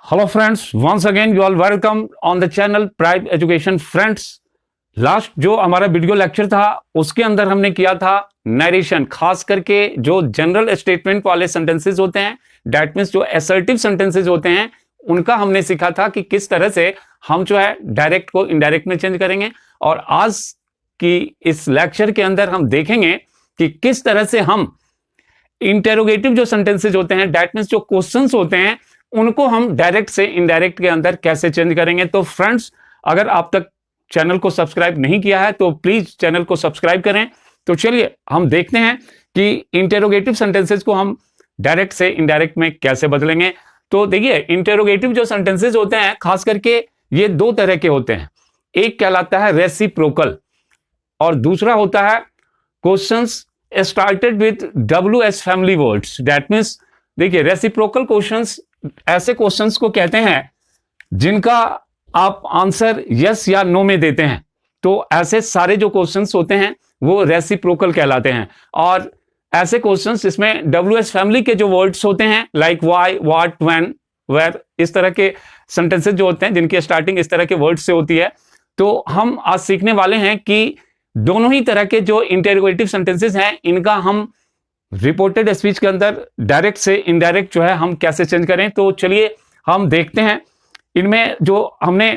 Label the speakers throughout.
Speaker 1: Hello friends, once again you all welcome on the channel pride education. Friends, last जो हमारा video lecture था उसके अंदर हमने किया था नरेशन, खास करके जो जनरल स्टेटमेंट वाले सेंटेंसेस होते हैं, दैट मींस जो असर्टिव सेंटेंसेस होते हैं, उनका हमने सीखा था कि किस तरह से हम जो है डायरेक्ट को इनडायरेक्ट में चेंज करेंगे। और आज की इस लेक्चर के अंदर हम देखेंगे कि किस तरह से हम इंटेरोगेटिव जो सेंटेंसेस होते हैं, दैट मींस जो क्वेश्चंस होते हैं, उनको हम डायरेक्ट से इनडायरेक्ट के अंदर कैसे चेंज करेंगे। तो फ्रेंड्स, अगर आप तक चैनल को सब्सक्राइब नहीं किया है तो प्लीज चैनल को सब्सक्राइब करें। तो चलिए हम देखते हैं कि इंटेरोगेटिव सेंटेंसेस को हम डायरेक्ट से इनडायरेक्ट में कैसे बदलेंगे। तो देखिए, इंटेरोगेटिव जो सेंटेंसेस होते हैं, खास करके ये दो तरह के होते हैं। एक कहलाता है रेसिप्रोकल और दूसरा होता है questions started with WS family words. That means देखिए, रेसिप्रोकल क्वेश्चंस ऐसे क्वेश्चंस को कहते हैं जिनका आप आंसर यस या नो में देते हैं। तो ऐसे सारे जो क्वेश्चंस होते हैं वो रेसिप्रोकल कहलाते हैं। और ऐसे क्वेश्चंस जिसमें WS फैमिली के जो वर्ड्स होते हैं, like why, what, when, where, इस तरह के सेंटेंसेस जो होते हैं जिनकी स्टार्टिंग इस तरह के वर्ड से होती है। तो हम आज सीखने वाले हैं कि दोनों ही तरह के जो इंटेरोगेटिव सेंटेंसेस हैं, इनका हम रिपोर्टेड स्पीच के अंदर डायरेक्ट से इनडायरेक्ट जो है हम कैसे चेंज करें। तो चलिए हम देखते हैं। इनमें जो हमने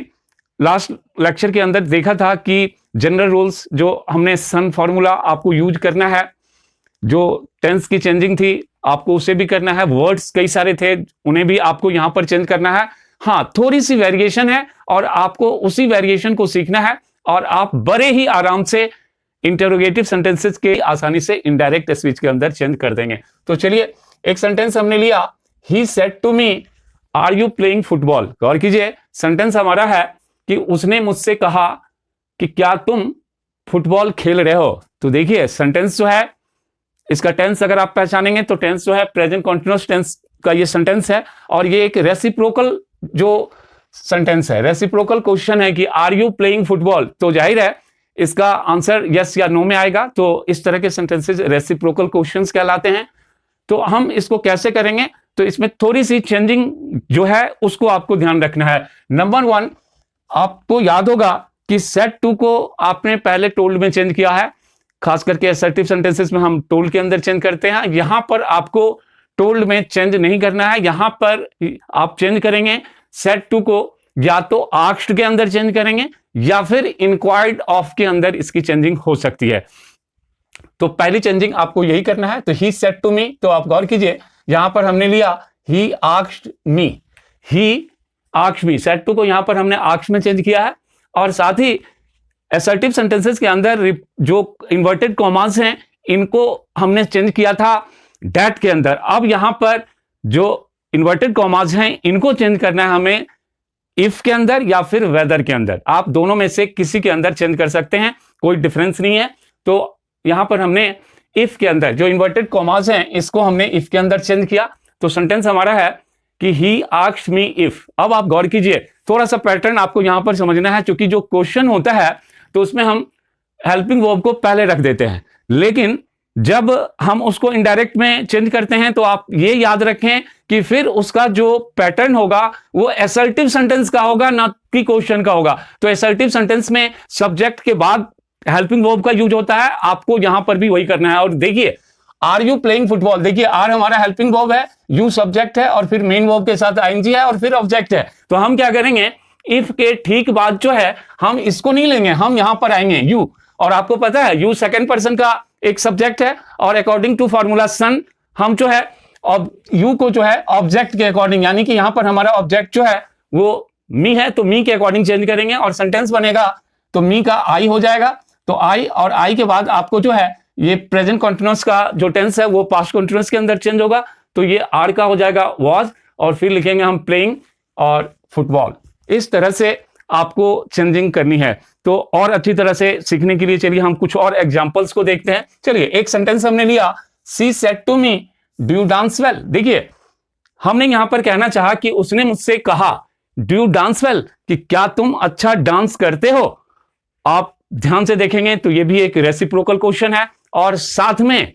Speaker 1: लास्ट लेक्चर के अंदर देखा था कि जनरल रूल्स, जो हमने सन फॉर्मूला आपको यूज करना है, जो टेंस की चेंजिंग थी आपको उसे भी करना है, वर्ड्स कई सारे थे उन्हें भी आपको यहां पर चेंज करना है। हाँ, थोड़ी सी वेरिएशन है और आपको उसी वेरिएशन को सीखना है और आप बड़े ही आराम से इंटेरोगेटिव सेंटेंसेस के आसानी से इनडायरेक्ट स्पीच के अंदर चेंज कर देंगे। तो चलिए, एक सेंटेंस हमने लिया, he said to me are you playing football. गौर कीजिए, सेंटेंस हमारा है कि उसने मुझसे कहा कि क्या तुम फुटबॉल खेल रहे हो। तो देखिए, सेंटेंस जो है, इसका टेंस अगर आप पहचानेंगे तो टेंस जो है प्रेजेंट कॉन्टिन्यूअस टेंस का ये सेंटेंस है। और ये एक रेसिप्रोकल जो सेंटेंस है, रेसिप्रोकल क्वेश्चन है कि आर यू प्लेइंग फुटबॉल। तो जाहिर है इसका आंसर यस या नो में आएगा। तो इस तरह के सेंटेंसेस रेसिप्रोकल क्वेश्चंस कहलाते हैं। तो हम इसको कैसे करेंगे, तो इसमें थोड़ी सी चेंजिंग जो है उसको आपको ध्यान रखना है। नंबर 1, आपको याद होगा कि सेड टू को आपने पहले टोल्ड में चेंज किया है। खास करके असर्टिव सेंटेंसेस में हम टोल्ड के अंदर चेंज करते हैं। यहां पर आपको टोल्ड में चेंज नहीं करना है। यहां पर आप चेंज करेंगे सेड टू को या तो आस्क्ड के अंदर चेंज करेंगे या फिर इंक्वायर्ड ऑफ के अंदर इसकी चेंजिंग हो सकती है। तो पहली चेंजिंग आपको यही करना है। तो ही सेड टू मी, तो आप गौर कीजिए, यहां पर हमने लिया he asked me, he asked me, said to को यहां पर हमने आस्क्ड में चेंज किया है। और साथ ही असर्टिव सेंटेंसेस के अंदर जो इन्वर्टेड कॉमास हैं, इनको हमने चेंज किया था डैट के अंदर। अब यहां पर जो इन्वर्टेड कॉमास हैं, इनको चेंज करना है हमें इफ के अंदर या फिर वेदर के अंदर। आप दोनों में से किसी के अंदर चेंज कर सकते हैं, कोई डिफरेंस नहीं है। तो यहां पर हमने इफ के अंदर जो इन्वर्टेड कॉमास हैं, इसको हमने इफ के अंदर चेंज किया। तो सेंटेंस हमारा है कि ही आस्क्ड मी इफ। अब आप गौर कीजिए, थोड़ा सा पैटर्न आपको यहां पर समझना है। क्योंकि जो क्वेश्चन होता है तो उसमें हम हेल्पिंग वर्ब को पहले रख देते हैं, लेकिन जब हम उसको इनडायरेक्ट में चेंज करते हैं तो आप ये याद रखें कि फिर उसका जो पैटर्न होगा वो असर्टिव सेंटेंस का होगा, ना कि क्वेश्चन का होगा। तो असर्टिव सेंटेंस में सब्जेक्ट के बाद हेल्पिंग वर्ब का यूज होता है, आपको यहां पर भी वही करना है। और देखिए, आर यू प्लेइंग फुटबॉल, देखिए आर हमारा हेल्पिंग वर्ब है, यू सब्जेक्ट है और फिर मेन वर्ब के साथ आईएनजी है और फिर ऑब्जेक्ट है। तो हम क्या करेंगे, इफ के ठीक बाद जो है हम इसको नहीं लेंगे, हम यहां पर आएंगे यू। और आपको पता है यू सेकंड पर्सन का एक सब्जेक्ट है और अकॉर्डिंग टू फॉर्मूला सन हम जो है यू को जो है ऑब्जेक्ट के अकॉर्डिंग, यानी कि यहां पर हमारा ऑब्जेक्ट जो है वो मी है, तो मी के अकॉर्डिंग चेंज करेंगे और सेंटेंस बनेगा तो मी का आई हो जाएगा। तो आई, और आई के बाद आपको जो है ये प्रेजेंट कॉन्टिन्यूअस का जो टेंस है वो पास्ट कॉन्टिन्यूअस के अंदर चेंज होगा। तो ये आर का हो जाएगा वॉज, और फिर लिखेंगे हम प्लेइंग और फुटबॉल। इस तरह से आपको चेंजिंग करनी है। तो और अच्छी तरह से सीखने के लिए चलिए हम कुछ और एग्जांपल्स को देखते हैं। चलिए, एक सेंटेंस हमने लिया, she said to me do you dance well. देखिए, हमने यहां पर कहना चाहा कि उसने मुझसे कहा डू यू डांस वेल, कि क्या तुम अच्छा डांस करते हो। आप ध्यान से देखेंगे तो ये भी एक रेसिप्रोकल क्वेश्चन है और साथ में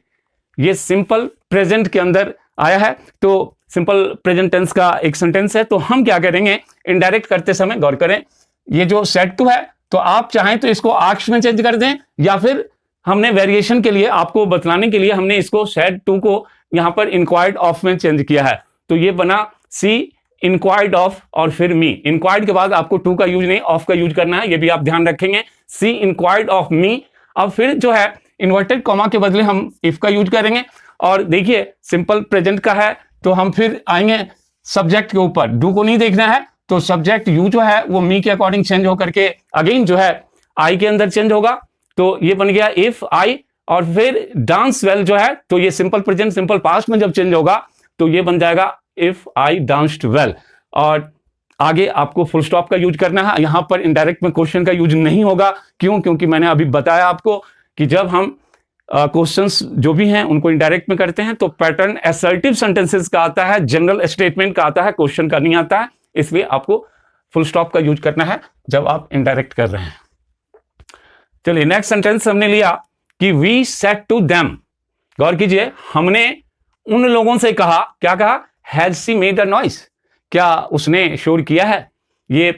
Speaker 1: ये सिंपल प्रेजेंट के अंदर आया है। तो सिंपल प्रेजेंट टेंस का एक सेंटेंस है। तो हम क्या करेंगे, इनडायरेक्ट करते समय गौर करें, ये जो सेड टू है तो आप चाहें तो इसको आस्क्ड में चेंज कर दें, या फिर हमने वेरिएशन के लिए आपको बतलाने के लिए हमने इसको सेड टू को यहां पर इंक्वायर्ड ऑफ में चेंज किया है। तो ये बना सी इंक्वायर्ड ऑफ और फिर मी। इंक्वायर्ड के बाद आपको टू का यूज नहीं ऑफ का यूज करना है, ये भी आप ध्यान रखेंगे। सी इंक्वायर्ड ऑफ मी। अब फिर जो है इन्वर्टेड कॉमा के बदले हम इफ का यूज करेंगे। और देखिए सिंपल प्रेजेंट का है तो हम फिर आएंगे सब्जेक्ट के ऊपर, डू को नहीं देखना है। तो सब्जेक्ट यू जो है वो मी के अकॉर्डिंग चेंज होकर के अगेन जो है आई के अंदर चेंज होगा। तो ये बन गया इफ आई। और फिर डांस वेल जो है तो ये सिंपल प्रेजेंट सिंपल पास्ट में जब चेंज होगा तो ये बन जाएगा इफ आई डांस्ड वेल। और आगे आपको फुल स्टॉप का यूज करना है, यहां पर इनडायरेक्ट में क्वेश्चन का यूज नहीं होगा। क्यों? क्योंकि मैंने अभी बताया आपको कि जब हम क्वेश्चंस जो भी हैं उनको इनडायरेक्ट में करते हैं तो पैटर्न असर्टिव सेंटेंसेस का आता है, जनरल स्टेटमेंट का आता है, क्वेश्चन का नहीं आता है। इसलिए आपको फुल स्टॉप का यूज करना है जब आप इनडायरेक्ट कर रहे हैं। चलिए नेक्स्ट सेंटेंस हमने लिया कि वी सेड टू देम। गौर कीजिए, हमने उन लोगों से कहा, क्या कहा? Has she made a noise, क्या उसने शोर किया है। ये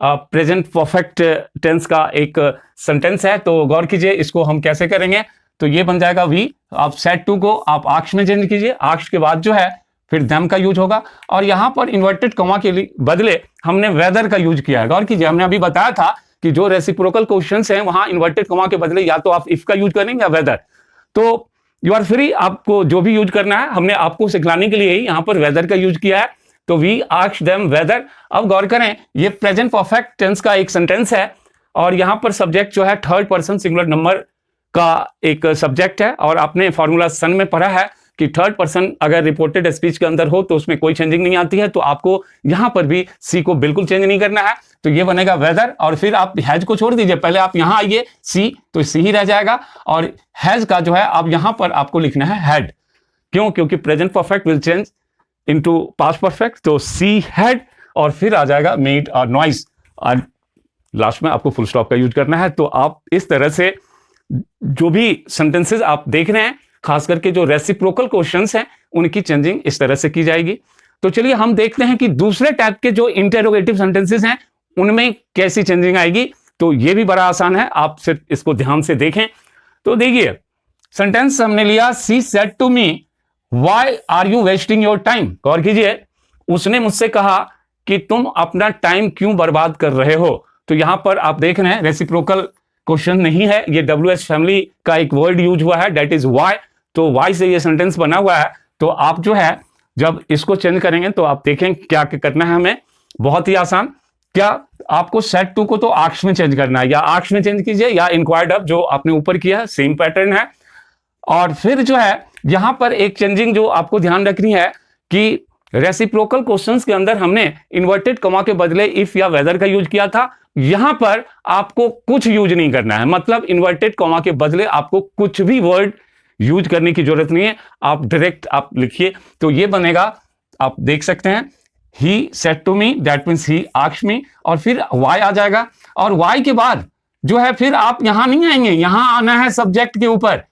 Speaker 1: प्रेजेंट परफेक्ट टेंस का एक सेंटेंस है। तो गौर कीजिए इसको हम कैसे करेंगे। तो ये बन जाएगा वी, आप सेड टू को आप आस्क्ड में चेंज कीजिए, आस्क्ड के बाद जो है फिर देम का यूज होगा। और यहां पर इन्वर्टेड कॉमा के बदले हमने वेदर का यूज किया है। गौर कीजिए, हमने अभी बताया था कि जो रेसिप्रोकल क्वेश्चंस हैं वहां इन्वर्टेड कॉमा के बदले या तो आप इफ का यूज करेंगे या वेदर। तो यू आर फ्री, आपको जो भी यूज करना है। हमने आपको सिखलाने के लिए ही यहां पर वेदर का यूज किया है। तो वी आस्क्ड देम वेदर। अब गौर करें, ये प्रेजेंट परफेक्ट टेंस का एक सेंटेंस है और यहां पर सब्जेक्ट जो है थर्ड पर्सन सिंगुलर नंबर का एक सब्जेक्ट है। और आपने फॉर्मूला सन में पढ़ा है कि थर्ड पर्सन अगर रिपोर्टेड स्पीच के अंदर हो तो उसमें कोई चेंजिंग नहीं आती है। तो आपको यहां पर भी सी को बिल्कुल चेंज नहीं करना है। तो ये बनेगा वेदर। और फिर आप हैज को छोड़ दीजिए, पहले आप यहां आइए सी, तो सी ही रह जाएगा। और हैज का जो है आप यहां पर आपको लिखना है हैड। क्यों? क्योंकि present perfect will change into past perfect. तो सी हैड और फिर आ जाएगा मेड और नॉइस, और लास्ट में आपको फुल स्टॉप का यूज करना है। तो आप इस तरह से जो भी सेंटेंसेस आप देख रहे हैं, खास करके जो रेसिप्रोकल क्वेश्चंस हैं, उनकी चेंजिंग इस तरह से की जाएगी। तो चलिए हम देखते हैं कि दूसरे टाइप के जो इंटरोगेटिव सेंटेंसेस हैं उनमें कैसी चेंजिंग आएगी। तो ये भी बड़ा आसान है, आप सिर्फ इसको ध्यान से देखें। तो देखिए सेंटेंस हमने लिया, she said to me why are you wasting your time. गौर कीजिए, उसने मुझसे कहा कि तुम अपना टाइम क्यों बर्बाद कर रहे हो। तो यहां पर आप देख रहे हैं रेसिप्रोकल क्वेश्चन नहीं है, ये WH फैमिली का एक वर्ड यूज हुआ है, दैट इज व्हाई। तो व्हाई से ये सेंटेंस बना हुआ है। तो आप जो है जब इसको चेंज करेंगे तो आप देखें क्या करना है हमें, बहुत ही आसान। क्या आपको सेड टू को तो आस्क्ड में चेंज करना है, या आस्क्ड में चेंज कीजिए या इंक्वायर्ड ऑफ जो आपने ऊपर किया है, सेम पैटर्न है। और फिर जो है यहां पर एक चेंजिंग जो आपको ध्यान रखनी है कि रेसिप्रोकल क्वेश्चंस के अंदर हमने इन्वर्टेड कॉमा के बदले इफ या वेदर का यूज किया था। यहां पर आपको कुछ यूज नहीं करना है, मतलब इन्वर्टेड कॉमा के बदले आपको कुछ भी वर्ड यूज करने की जरूरत नहीं है, आप डायरेक्ट आप लिखिए। तो ये बनेगा, आप देख सकते हैं, he said to me, that means he asked me, और फिर वाई आ जाएगा। और वाई के बाद जो है फिर आप यहां नहीं आएंगे, यहां आना है सब्जेक्ट के ऊपर।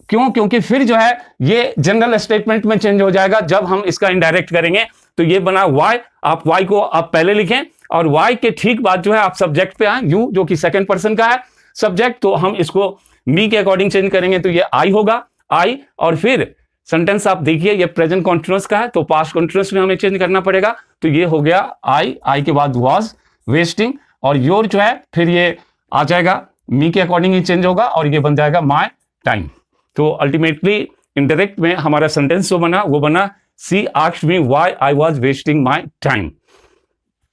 Speaker 1: क्यों? क्योंकि फिर जो है ये जनरल स्टेटमेंट में चेंज हो जाएगा जब हम इसका इनडायरेक्ट करेंगे। तो ये बना वाई, आप वाई को आप पहले लिखें और वाई के ठीक बाद जो है आप सब्जेक्ट पे आए, यू जो कि सेकंड पर्सन का है सब्जेक्ट। तो हम इसको मी के अकॉर्डिंग चेंज करेंगे तो ये आई होगा, आई। और फिर सेंटेंस आप देखिए ये प्रेजेंट कॉन्टिन्यूअस का है तो पास्ट कॉन्टिन्यूअस में हमें चेंज करना पड़ेगा। तो ये हो गया आई, आई के बाद वाज वेस्टिंग, और योर जो है फिर ये आ जाएगा मी के अकॉर्डिंग ही चेंज होगा और ये बन जाएगा माई टाइम। तो अल्टीमेटली इनडायरेक्ट में हमारा सेंटेंस जो बना वो बना, she asked me why I was wasting my time.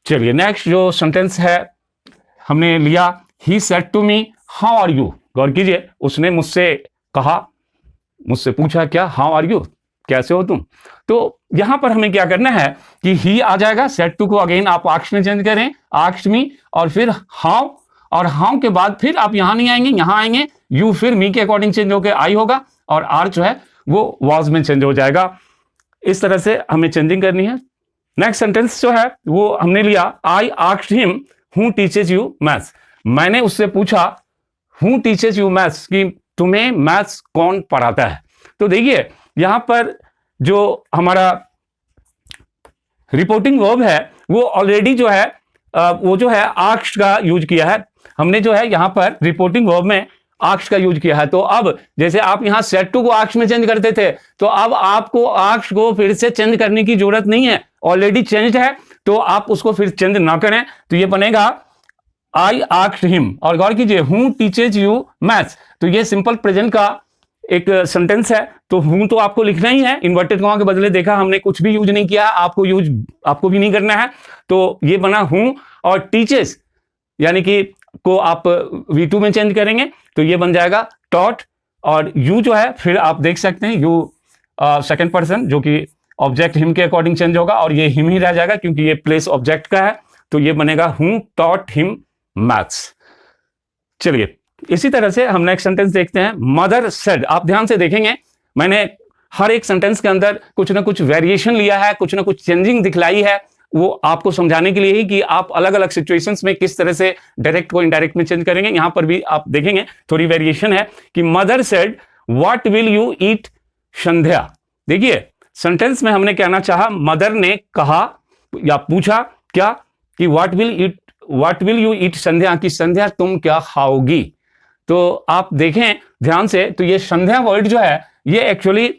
Speaker 1: चलिए नेक्स्ट जो सेंटेंस है हमने लिया, he said to me how are you. गौर कीजिए, उसने मुझसे कहा, मुझसे पूछा क्या, हाउ आर यू, कैसे हो तुम। तो यहां पर हमें क्या करना है कि ही आ जाएगा, सेड टू को अगेन आप आस्क्ड में चेंज करें, आस्क्ड मी, और फिर हाउ, और हाउ के बाद फिर आप यहां नहीं आएंगे, यहां आएंगे, यू फिर मी के अकॉर्डिंग चेंज होकर आई होगा, और आर जो है वो वाज में चेंज हो जाएगा। इस तरह से हमें चेंजिंग करनी है। नेक्स्ट सेंटेंस जो है वो हमने लिया, I asked him who teaches you maths. मैंने उससे पूछा हु टीचेज यू मैथ्स, कि तुम्हें मैथ्स कौन पढ़ाता है। तो देखिए यहां पर जो हमारा रिपोर्टिंग वर्ब है वो ऑलरेडी जो है वो जो है आस्क्ड का यूज किया है। हमने जो है यहां पर रिपोर्टिंग वर्ब में आस्क्ड का यूज किया है। तो अब जैसे आप यहां सेड टू को आस्क्ड में चेंज करते थे, तो अब आपको आस्क्ड को फिर से चेंज करने की जरूरत नहीं है, ऑलरेडी चेंज्ड है, तो आप उसको फिर चेंज ना करें। तो ये बनेगा आई आस्क्ड हिम। और गौर कीजिए, हु टीचेज यू मैथ्स, तो ये सिंपल प्रेजेंट का एक सेंटेंस है। तो हूं तो आपको लिखना ही है, इन्वर्टेड कॉमा के बदले देखा हमने कुछ भी यूज नहीं किया, आपको भी नहीं करना है। तो ये बना हूं, और टीचर्स यानी कि को आप V2 में चेंज करेंगे तो ये बन जाएगा टॉट। और यू जो है फिर आप देख सकते हैं यू सेकंड पर्सन जो कि ऑब्जेक्ट हिम के अकॉर्डिंग चेंज होगा, और ये हिम ही रह जाएगा क्योंकि ये प्लेस ऑब्जेक्ट का है। तो ये बनेगा हूं टॉट हिम मैथ्स। चलिए इसी तरह से हम नेक्स्ट सेंटेंस देखते हैं, मदर सेड। आप ध्यान से देखेंगे मैंने हर एक सेंटेंस के अंदर कुछ ना कुछ वेरिएशन लिया है, कुछ ना कुछ चेंजिंग दिखलाई है, वो आपको समझाने के लिए ही कि आप अलग अलग सिचुएशंस में किस तरह से डायरेक्ट को इनडायरेक्ट में चेंज करेंगे। यहां पर भी आप देखेंगे थोड़ी वेरिएशन है कि mother said what will you eat Sandhya. देखिए सेंटेंस में हमने कहना चाहा, मदर ने कहा या पूछा क्या कि व्हाट विल यू ईट संध्या, की संध्या तुम क्या खाओगी। तो आप देखें ध्यान से, तो ये संध्या वर्ड जो है ये एक्चुअली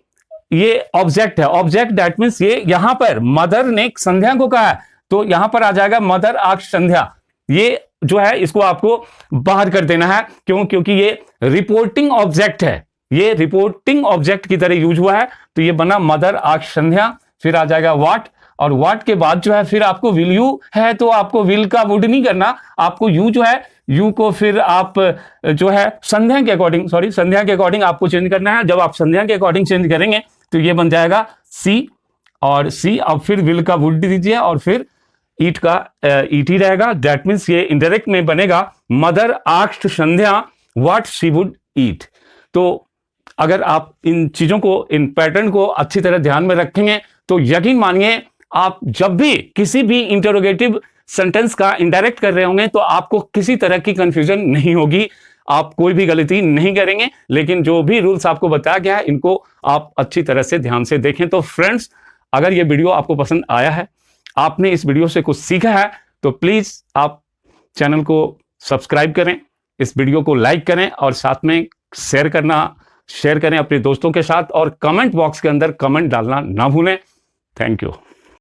Speaker 1: ये ऑब्जेक्ट है। ऑब्जेक्ट दैट मींस ये यहां पर मदर ने संध्या को कहा है, तो यहां पर आ जाएगा मदर आस्क्ड संध्या। ये जो है इसको आपको बाहर कर देना है, क्यों? क्योंकि ये रिपोर्टिंग ऑब्जेक्ट है, ये रिपोर्टिंग ऑब्जेक्ट की तरह यूज हुआ है। तो ये बना मदर आस्क्ड संध्या, फिर आ जाएगा व्हाट, और व्हाट के बाद जो है फिर आपको विल यू है, तो आपको विल का वुड नहीं करना, आपको यू जो है यू को फिर आप जो है संध्या के अकॉर्डिंग आपको चेंज करना है। जब आप संध्या के अकॉर्डिंग चेंज करेंगे तो ये बन जाएगा सी, और सी अब फिर विल का वुड दीजिए, और फिर ईट का ईट ही रहेगा। दैट मीन्स ये इनडायरेक्ट में बनेगा mother asked Sandhya what she would eat. तो अगर आप इन चीजों को, इन पैटर्न को अच्छी तरह ध्यान में रखेंगे तो यकीन मानिए आप जब भी किसी भी इंटरोगेटिव सेंटेंस का इनडायरेक्ट कर रहे होंगे तो आपको किसी तरह की कंफ्यूजन नहीं होगी, आप कोई भी गलती नहीं करेंगे। लेकिन जो भी रूल्स आपको बताया गया है इनको आप अच्छी तरह से ध्यान से देखें। तो फ्रेंड्स, अगर ये वीडियो आपको पसंद आया है, आपने इस वीडियो से कुछ सीखा है, तो प्लीज आप चैनल को सब्सक्राइब करें, इस वीडियो को लाइक करें, और साथ में शेयर करें अपने दोस्तों के साथ, और कमेंट बॉक्स के अंदर कमेंट डालना ना भूलें। Thank you.